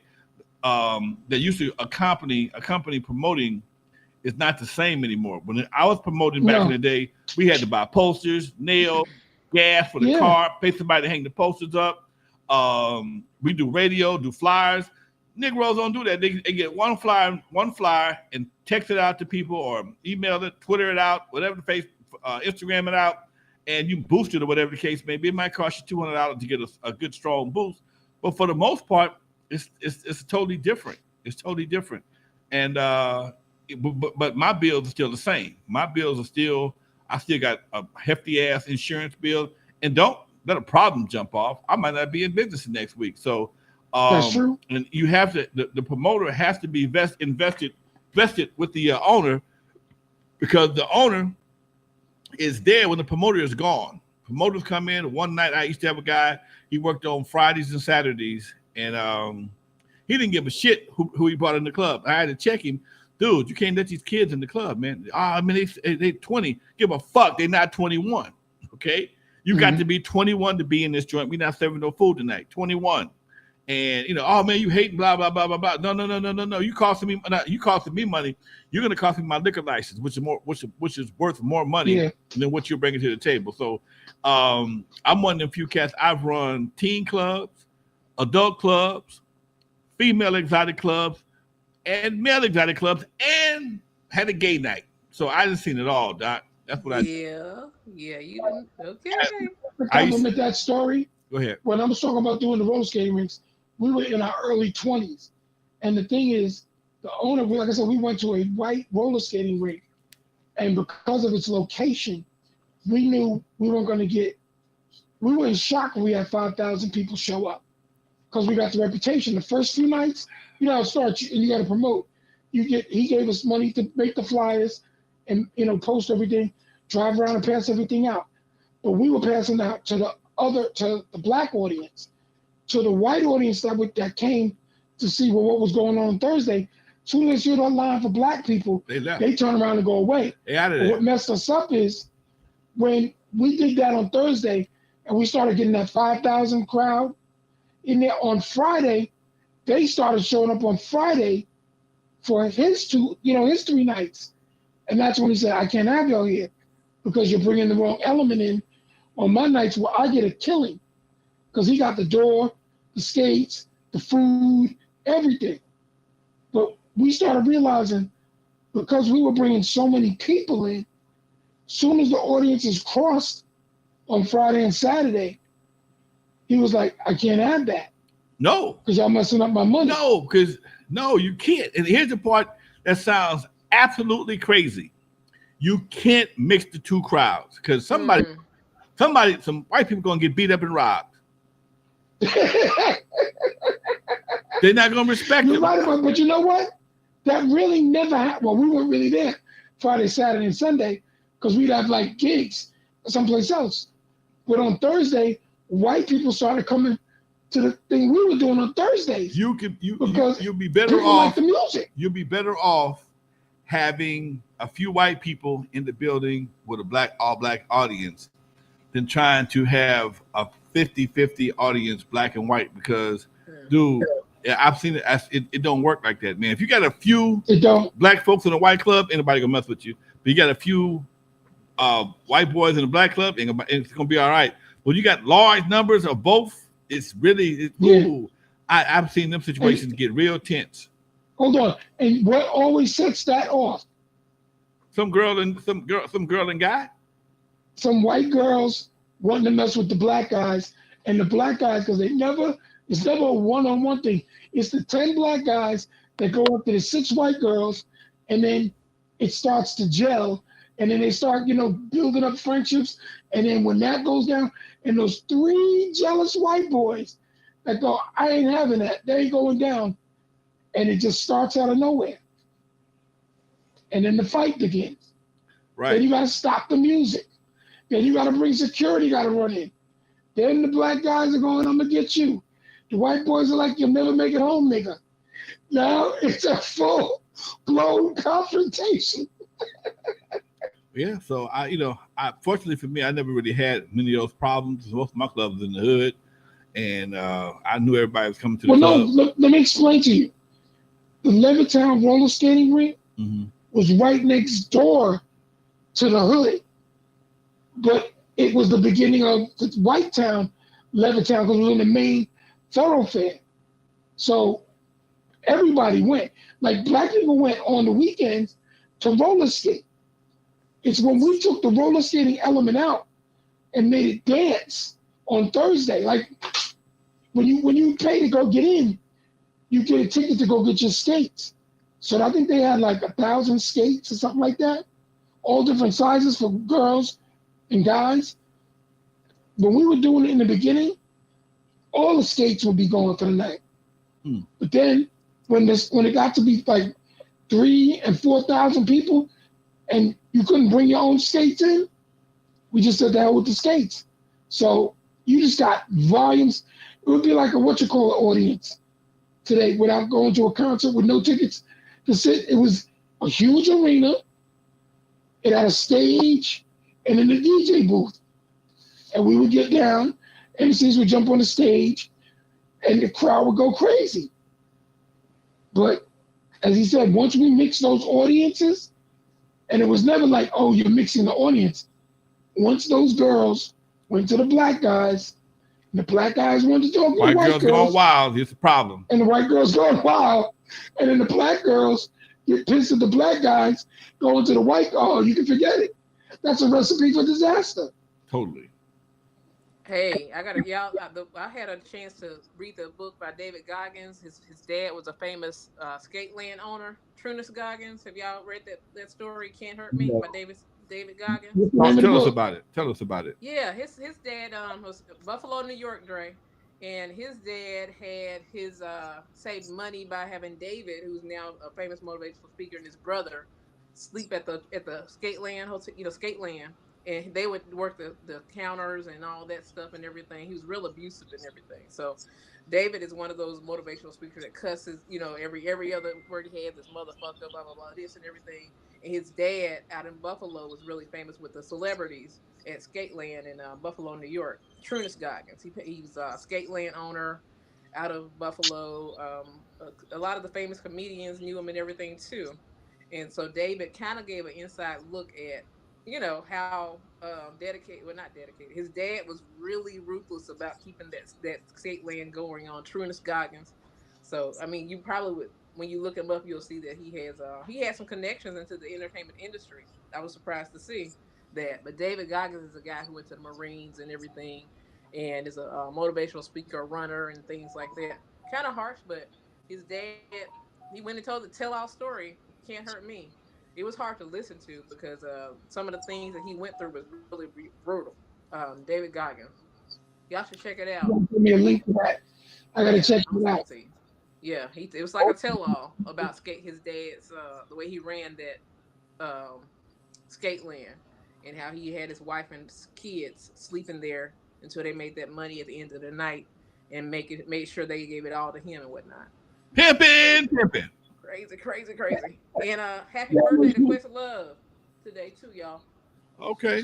that used to accompany promoting is not the same anymore. When I was promoting back in the day, we had to buy posters, nails, gas for the car, pay somebody to hang the posters up. We do radio, do flyers. Negroes don't do that. They get one flyer and text it out to people or email it, Twitter it out, whatever the face, Instagram it out, and you boost it or whatever the case may be. It might cost you $200 to get a good strong boost, but for the most part, it's totally different. It's totally different, and but my bills are still the same. My bills are still. I still got a hefty ass insurance bill, and don't let a problem jump off. I might not be in business next week. So that's true. And you have to. The promoter has to be invested with the owner, because the owner is there when the promoter is gone. Promoters come in. One night I used to have a guy. He worked on Fridays and Saturdays, and he didn't give a shit who he brought in the club. I had to check him. Dude, you can't let these kids in the club, man. I mean, they 20. Give a fuck. They're not 21. Okay? You got to be 21 to be in this joint. We're not serving no food tonight. 21. And oh man, you hating, blah, blah, blah, blah, blah. No. You costing me money. You're gonna cost me my liquor license, which is worth more money than what you're bringing to the table. So I'm one of them few cats. I've run teen clubs, adult clubs, female exotic clubs, and male exotic clubs, and had a gay night. So I just seen it all, Doc. That's what I you didn't. Okay. To compliment that story. Go ahead. When I was talking about doing the roller skating rinks, we were in our early 20s. And the thing is, the owner, like I said, we went to a white roller skating rink. And because of its location, we knew we weren't going to we were in shock when we had 5,000 people show up. Because we got the reputation. The first few nights, it starts and you got to promote. He gave us money to make the flyers and, post everything, drive around and pass everything out. But we were passing out to the black audience, to the white audience that came to see what was going on Thursday. As soon as you're online for black people, they turn around and go away. What messed us up is when we did that on Thursday and we started getting that 5,000 crowd in there on Friday, they started showing up on Friday for his 3 nights. And that's when he said, I can't have y'all here because you're bringing the wrong element in on my nights where I get a killing. Because he got the door, the skates, the food, everything. But we started realizing, because we were bringing so many people in, soon as the audiences crossed on Friday and Saturday, he was like, I can't have that. No. Because y'all messing up my money. No, because No, you can't. And here's the part that sounds absolutely crazy. You can't mix the two crowds because some white people gonna get beat up and robbed. They're not gonna respect You're them. right about, but you know what? That really never happened. Well, we weren't really there Friday, Saturday, and Sunday because we'd have like gigs someplace else. But on Thursday, white people started coming to the thing we were doing on Thursdays. You'll be better people off. like the music. You'll be better off having a few white people in the building with a all black audience than trying to have a 50-50 audience, black and white, because dude, I've seen it. It don't work like that, man. If you got a few black folks in a white club, ain't nobody gonna mess with you. But you got a few white boys in a black club, it's gonna be all right. When you got large numbers of both, it's really ooh. I've seen them situations get real tense. Hold on, and what always sets that off? Some girl and guy. Some white girls wanting to mess with the black guys, and the black guys, because it's never a one-on-one thing. It's the 10 black guys that go up to the 6 white girls, and then it starts to gel, and then they start, building up friendships, and then when that goes down, and those 3 jealous white boys that go, I ain't having that, they ain't going down, and it just starts out of nowhere. And then the fight begins. Right. Then you got to stop the music. Then you got to bring security, got to run in. Then the black guys are going, I'm going to get you. The white boys are like, you'll never make it home, nigga. Now it's a full-blown confrontation. Yeah, so I fortunately for me, I never really had many of those problems. Most of my clubs was in the hood, and I knew everybody was coming to the club. No, let me explain to you. The Levittown roller skating rink was right next door to the hood, but it was the beginning of the White Town, Levittown, because it was in the main thoroughfare. So everybody went. Like black people went on the weekends to roller skate. It's when we took the roller skating element out and made it dance on Thursday. Like when you pay to go get in, you get a ticket to go get your skates. So I think they had like 1,000 skates or something like that, all different sizes for girls and guys. When we were doing it in the beginning, all the skates would be going for the night. But then when it got to be like 3,000 and 4,000 people, and you couldn't bring your own skates in, we just said the hell with the skates. So you just got volumes. It would be like a audience today without going to a concert with no tickets to sit. It was a huge arena. It had a stage and then a DJ booth. And we would get down, MCs would jump on the stage, and the crowd would go crazy. But as he said, once we mixed those audiences, and it was never like, oh, you're mixing the audience. Once those girls went to the black guys, and the black guys wanted to talk to the white girls. Going wild, it's a problem. And the white girls going wild. And then the black girls get pissed at the black guys going to the white. Oh, you can forget it. That's a recipe for disaster. Totally. Hey, I had a chance to read the book by David Goggins. His dad was a famous skate land owner, Trunus Goggins. Have y'all read that story? Can't Hurt Me by David Goggins. Tell us about it. Yeah, his dad was Buffalo, New York, Dre, and his dad had his saved money by having David, who's now a famous motivational speaker, and his brother sleep at the skate land hotel, skate land. And they would work the counters and all that stuff and everything. He was real abusive and everything. So David is one of those motivational speakers that cusses, every other word he had, this motherfucker, blah, blah, blah, this and everything. And his dad out in Buffalo was really famous with the celebrities at Skateland in Buffalo, New York. Trunus Goggins. He was a Skateland owner out of Buffalo. A lot of the famous comedians knew him and everything too. And so David kind of gave an inside look at how not dedicated. His dad was really ruthless about keeping that skate land going on. Trunus Goggins. So I mean, you probably would, when you look him up, you'll see that he has some connections into the entertainment industry. I was surprised to see that. But David Goggins is a guy who went to the Marines and everything, and is a motivational speaker, runner, and things like that. Kind of harsh, but his dad He went and told the tell-all story. Can't hurt me. It was hard to listen to because some of the things that he went through was really brutal. David Goggins. Y'all should check it out. Give me a link to that. I gotta check I'm it gonna out. send it to you. Yeah, it was like a tell-all about his dad's the way he ran that skate land and how he had his wife and kids sleeping there until they made that money at the end of the night and made sure they gave it all to him and whatnot. Pimping. Crazy. And happy birthday to Quest Love today too, y'all. Okay.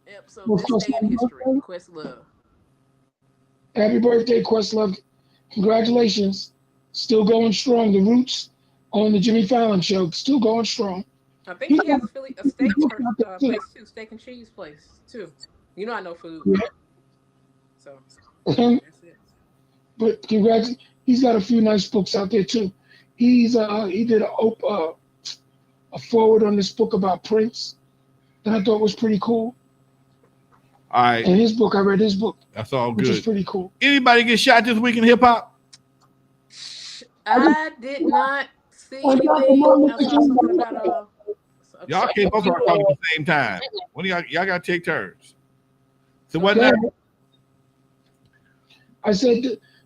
Yep. So this day in history, Quest Love. Happy birthday, Questlove. Congratulations. Still going strong. The Roots on the Jimmy Fallon show. Still going strong. I think he has a steak place too, steak and cheese place too. You know I know food. Yeah. So that's it. But congrats. He's got a few nice books out there too. He did a forward on this book about Prince that I thought was pretty cool. All right. And his book, I read his book. That's all which good. is pretty cool. Anybody get shot this week in hip hop? I did not see anything. I saw something about y'all can't both talk at the same time. When y'all gotta take turns. So what now? I said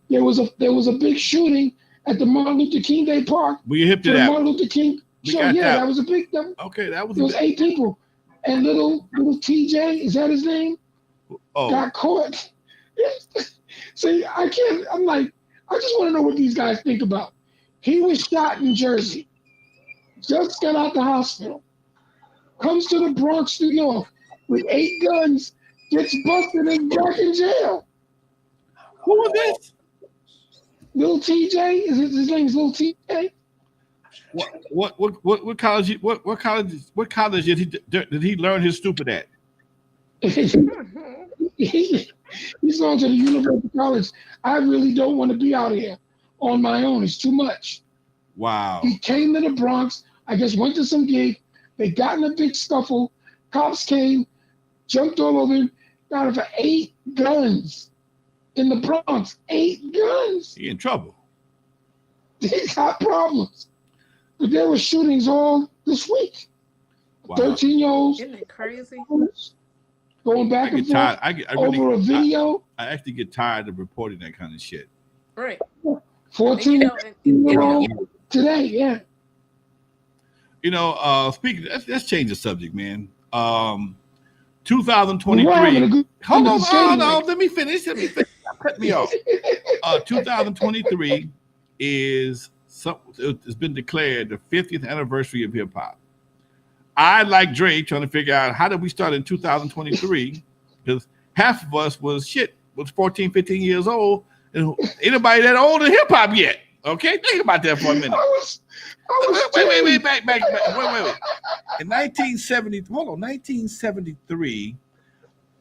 there was a big shooting at the Martin Luther King Day Park. We hip to the that. Martin Luther King show. Yeah, that was a big. Okay, that was. It was 8 people, and little TJ, is that his name? Oh, got caught. See, I can't. I'm like, I just want to know what these guys think about. He was shot in Jersey. Just got out the hospital. Comes to the Bronx, New York, with 8 guns. Gets busted and back in jail. Who was this? Little TJ? Is it his name's Little TJ? What college? What college did he learn his stupid at? He's going to the University College. I really don't want to be out here on my own. It's too much. Wow. He came to the Bronx. I guess went to some gig. They got in a big scuffle. Cops came, jumped all over him. Got him for 8 guns in the Bronx. 8 guns. He in trouble. He got problems. But there were shootings all this week. Wow. 13-year-olds. Isn't it crazy? Going back and forth over a video. I actually get tired of reporting that kind of shit. Right. 14 today, yeah. You know, speaking, let's change the subject, man. 2023. Hold on. Let me finish. Cut me off. 2023 it's been declared the 50th anniversary of hip hop. I, like Dre, trying to figure out how did we start in 2023, because half of us was 14, 15 years old, and anybody that old in hip hop yet. Okay, think about that for a minute. Wait. In 1973,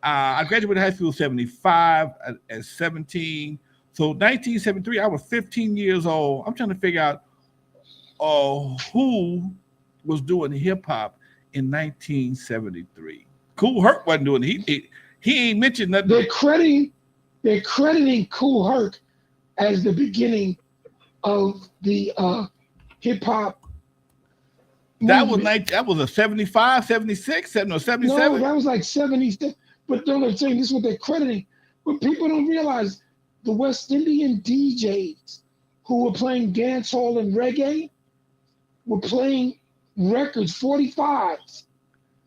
I graduated high school in 75 at 17. So 1973, I was 15 years old. I'm trying to figure out who was doing hip hop in 1973. Kool Herc wasn't doing it. He ain't mentioned nothing. They're crediting Kool Herc as the beginning of the hip hop. That was a 75, 76, 77. No, that was like 70. But no, I'm saying this is what they're crediting. But people don't realize the West Indian DJs who were playing dancehall and reggae were playing records, 45s,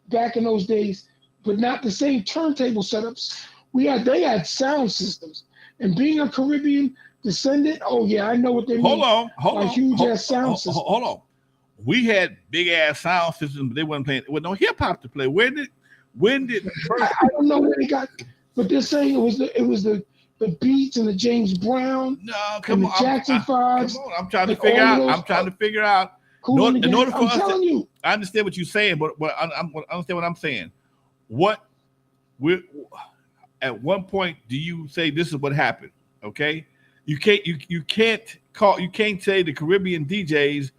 back in those days, but not the same turntable setups. They had sound systems. And being a Caribbean descendant, oh yeah, I know what they mean. Hold on. Huge ass sound system. Hold on. We had big ass sound systems, but they weren't playing. With no hip hop to play. When did? I don't know where they got, but they're saying it was the Beats and the James Brown. No, come on, the Jackson 5s. Come on, I'm trying to figure out. In order for us, I understand what you're saying, but I understand what I'm saying. At one point, do you say this is what happened? Okay, you can't say the Caribbean DJs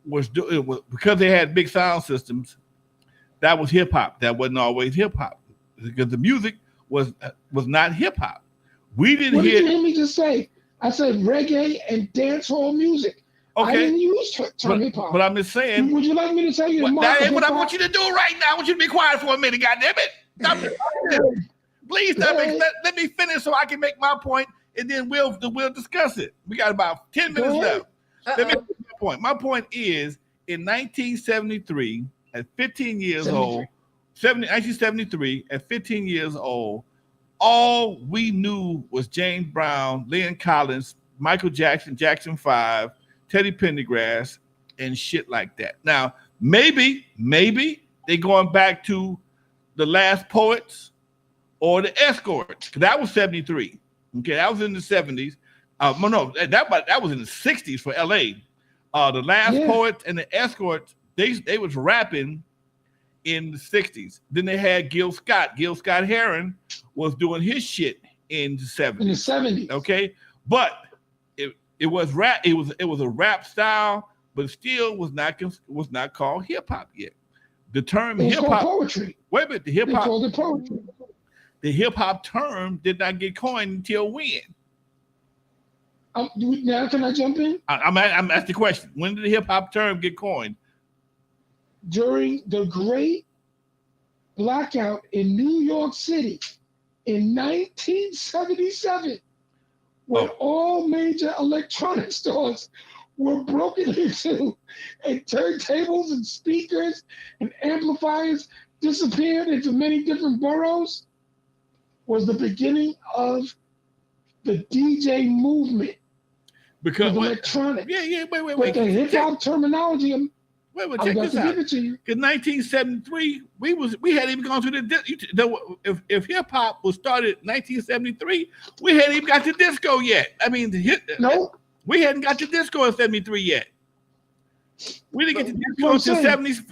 was doing because they had big sound systems. That was hip hop. That wasn't always hip hop because the music was not hip hop. We didn't What hear. What did you hear me just say? I said reggae and dancehall music. Okay. I didn't use the term hip hop. But I'm just saying. Would you like me to tell you that ain't what I want you to do right now. I want you to be quiet for a minute, goddammit. Stop it. Please stop it. Let me finish so I can make my point, and then we'll discuss it. We got about 10 minutes left. Let me make my point. My point is, in 1973, at 15 years old, 1973, at 15 years old, all we knew was James Brown, Lynn Collins, Michael Jackson, Jackson 5, Teddy Pendergrass, and shit like that. Now, maybe they're going back to the Last Poets or the Escorts. That was 73. Okay, that was in the 70s. No, that was in the 60s for LA. The Last Poets and the Escorts, they was rapping in the 60s. Then they had Gil Scott. Gil Scott Heron was doing his shit in the 70s. In the 70s. Okay, but it was rap. It was a rap style, but still was not called hip hop yet. The term hip hop poetry. Wait a minute, the hip hop. They called it poetry. The hip hop term did not get coined until when? Now can I jump in? I'm asking the question. When did the hip hop term get coined? During the great blackout in New York City in 1977, when all major electronic stores were broken into and turntables and speakers and amplifiers disappeared into many different boroughs, was the beginning of the DJ movement. Because electronic. Wait. But the hip hop terminology. Check this out. Because 1973, we hadn't even gone to if hip hop was started in 1973, we hadn't even got to disco yet. I mean, we hadn't got to disco in 73 yet. We didn't get to disco until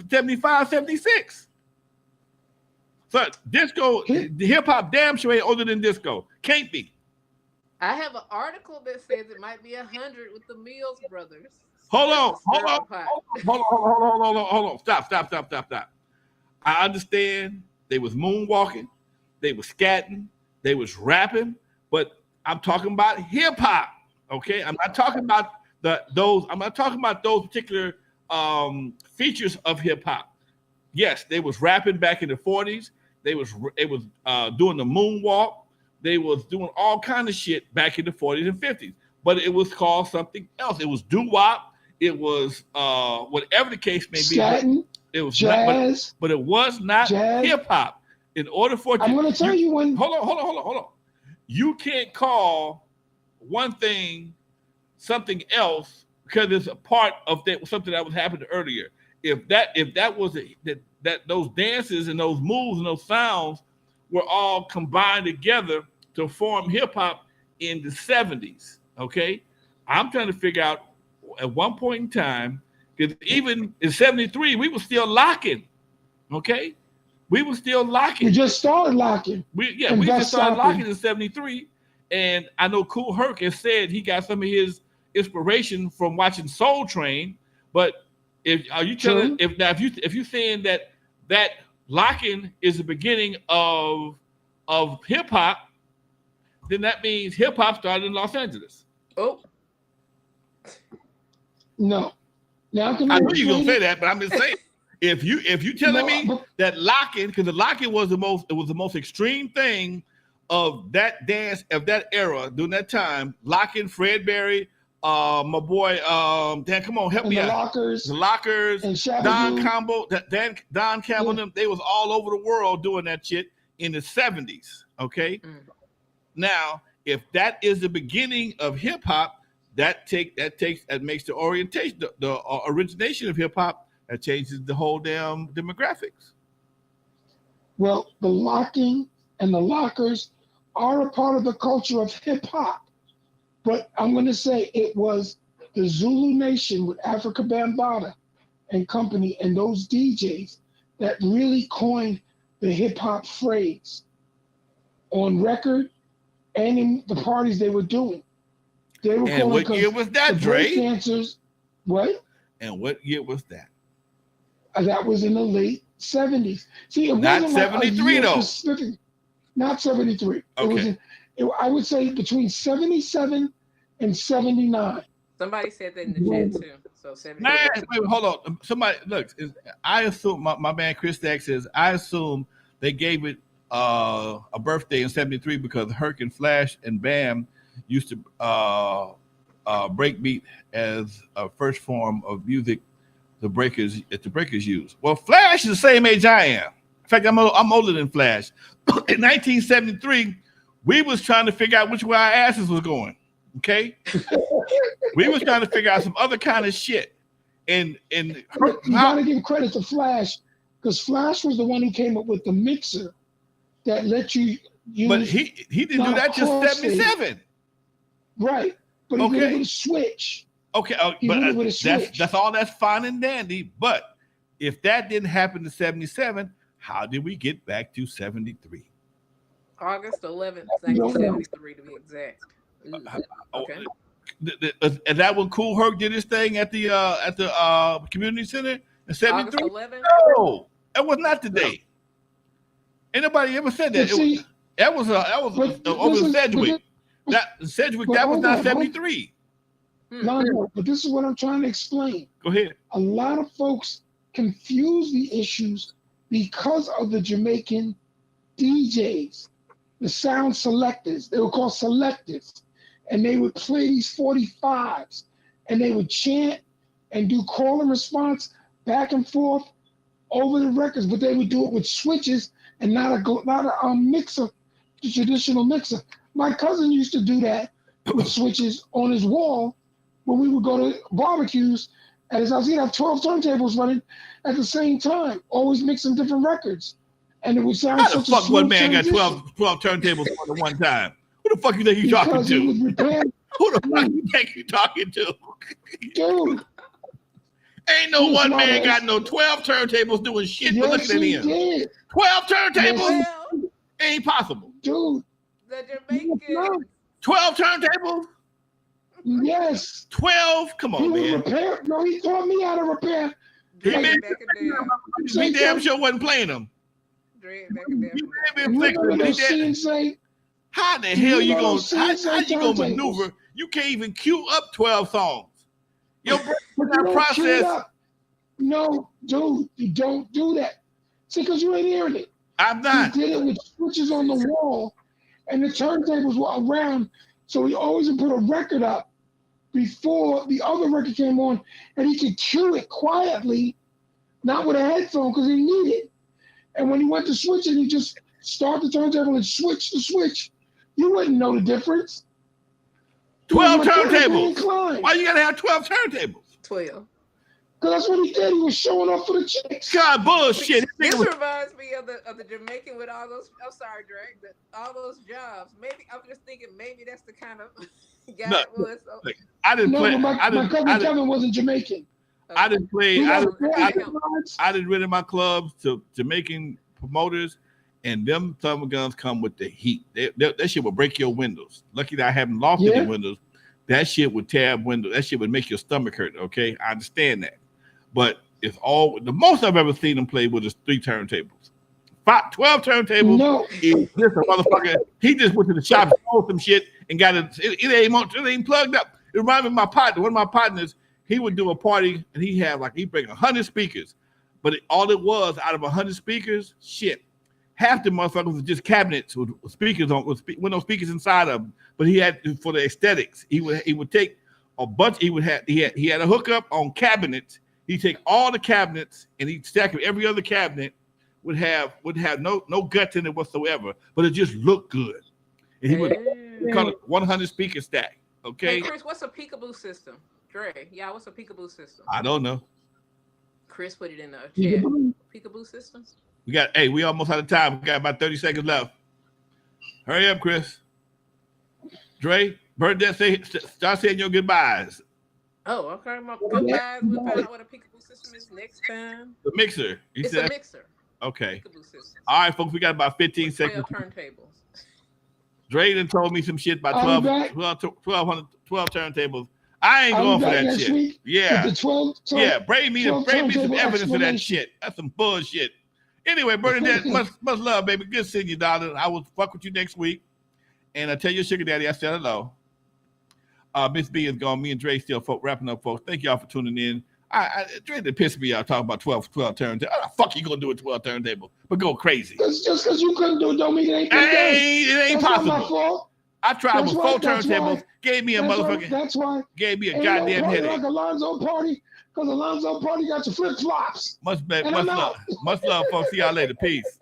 75, 76. So disco, the hip hop damn sure ain't older than disco. Can't be. I have an article that says it might be 100 with the Mills Brothers. Hold on. Stop. I understand they was moonwalking, they was scatting, they was rapping, but I'm talking about hip hop. Okay, I'm not talking about those particular features of hip hop. Yes, they was rapping back in the 40s. They was doing the moonwalk. They was doing all kind of shit back in the 40s and 50s, but it was called something else. It was doo-wop. It was whatever the case may be. Scatting, it was jazz, but it was not hip hop. In order for I'm going to tell you when. Hold on. You can't call one thing something else because it's a part of something that was happening earlier. If that was that those dances and those moves and those sounds were all combined together to form hip hop in the 70s. Okay, I'm trying to figure out at one point in time, because even in 73 we were still locking. Okay, we were still locking. We just started locking. We just started locking in 73, and I know Kool Herc has said he got some of his inspiration from watching Soul Train. But if you're saying that locking is the beginning of hip hop, then that means hip hop started in Los Angeles. Oh, no. Now I know you're gonna say that, but I'm just saying if you telling me that locking, because the locking was the most extreme thing of that dance of that era during that time. Locking, Fred Berry, my boy, Dan, come on, help me out. The Lockers, and Don Campbell, Don Campbell, they was all over the world doing that shit in the 70s. Okay, now if that is the beginning of hip hop, that makes the orientation, the origination of hip hop, that changes the whole damn demographics. Well, the locking and the lockers are a part of the culture of hip hop. But I'm going to say it was the Zulu Nation with Africa Bambaataa and company and those DJs that really coined the hip hop phrase on record and in the parties they were doing. They were and what year was that, Dre? Dancers, what? And what year was that? That was in the late 70s. See, it not wasn't 73 like though. Specific, not 73. Okay. I would say between 77 and 79. Somebody said that in the chat too. So 70. Nah, wait, hold on. Somebody look. I assume my man Chris Stack says I assume they gave it a birthday in '73 because Herc and Flash and Bam used to breakbeat as a first form of music the breakers use. Well, Flash is the same age I am. In fact, I'm older than Flash. In 1973, we was trying to figure out which way our asses was going. Okay, we was trying to figure out some other kind of shit. And you gotta give credit to Flash because Flash was the one who came up with the mixer that let you use. But he didn't do that till '77. Right, but he did it with a switch. Okay, but that's all. That's fine and dandy. But if that didn't happen to '77, how did we get back to '73? August 11th, 1973 to be exact. Okay. And that when Cool Herc did his thing at the community center in '73. No, that was not the day. Anybody ever said that? That was over Sedgwick. That was not '73. No, but this is what I'm trying to explain. Go ahead. A lot of folks confuse the issues because of the Jamaican DJs, the sound selectors. They were called selectors. And they would play these 45s and they would chant and do call and response back and forth over the records, but they would do it with switches and not a mixer, the traditional mixer. My cousin used to do that with switches on his wall when we would go to barbecues at his house. He'd have 12 turntables running at the same time, always mixing different records. And it would sound How the fuck one man got 12 turntables at one time? Who the fuck you think you talking to? Who the fuck you think you talking to? Dude. Ain't no one man got no 12 turntables doing shit but looking at him. Did. 12 turntables? Ain't possible. Dude. The Jamaican. 12 turntables? Yes. 12? Come on, man. No, he taught me how to repair. We damn sure wasn't playing them. How the hell you gonna maneuver? You can't even queue up 12 songs. Your brain process. No, dude, you don't do that. See, because you ain't hearing it. I'm not. He did it with switches on the wall, and the turntables were around, so he always put a record up before the other record came on, and he could cue it quietly, not with a headphone, because he needed it. And when he went to switch it, he just start the turntable and switch the switch. You wouldn't know the difference. 12 turntables. Why you gotta have 12 turntables? 12. Because that's what he did. He was showing off for the chicks. God, bullshit. This reminds me of the Jamaican with all those. I'm sorry, Drake. All those jobs. Maybe I'm just thinking. Maybe that's the kind of guy it was. So. I didn't play. My cousin Kevin wasn't Jamaican. I didn't play. I didn't rent in my clubs to Jamaican promoters, and them thumb guns come with the heat. That shit will break your windows. Lucky that I haven't lost any windows. That shit would tear up windows. That shit would make your stomach hurt. Okay, I understand that, but it's all the most I've ever seen them play with is 3 turntables. 12 turntables. No, is just a motherfucker. He just went to the shop, stole some shit, and got it. It ain't plugged up. It reminded me of my partner. One of my partners. He would do a party and he'd bring 100 speakers, but all it was out of 100 speakers, shit, half the motherfuckers were just cabinets with speakers on, with no speakers inside of them. But he had for the aesthetics, he would take a bunch. He had a hookup on cabinets. He'd take all the cabinets and he'd stack them. Every other cabinet would have no guts in it whatsoever, but it just looked good. And he would call it 100 speaker stack. Okay. Hey Chris, what's a peekaboo system? Dre, what's a peekaboo system? I don't know. Chris put it in the chat. Peekaboo system? We almost out of time. We got about 30 seconds left. Hurry up, Chris. Dre, Bernadette, start saying your goodbyes. Oh, okay. My goodbyes. We'll find out what a peekaboo system is next time. The mixer. It's a mixer. Okay. Peekaboo system. All right, folks, we got about 15 seconds. 12 turntables. Dre done told me some shit about 12 turntables. I ain't going for that shit. Week, yeah. Bring me some evidence for that shit. That's some bullshit. Anyway, Bernadette, much love, baby. Good seeing you, darling. I will fuck with you next week. And I tell your sugar daddy I said hello. Miss B is gone. Me and Dre still wrapping up, folks. Thank y'all for tuning in. Dre did piss me out talking about 12 turntables. How the fuck you gonna do a 12 turntable? But go crazy. Just because you couldn't do it don't mean it ain't been done. It ain't possible. Not my fault. I tried with 4 turntables. Gave me a motherfucking. That's why. Gave me a goddamn headache. Like a Lonzo party, because a Lonzo party got your flip flops. Much love, folks. See y'all later. Peace.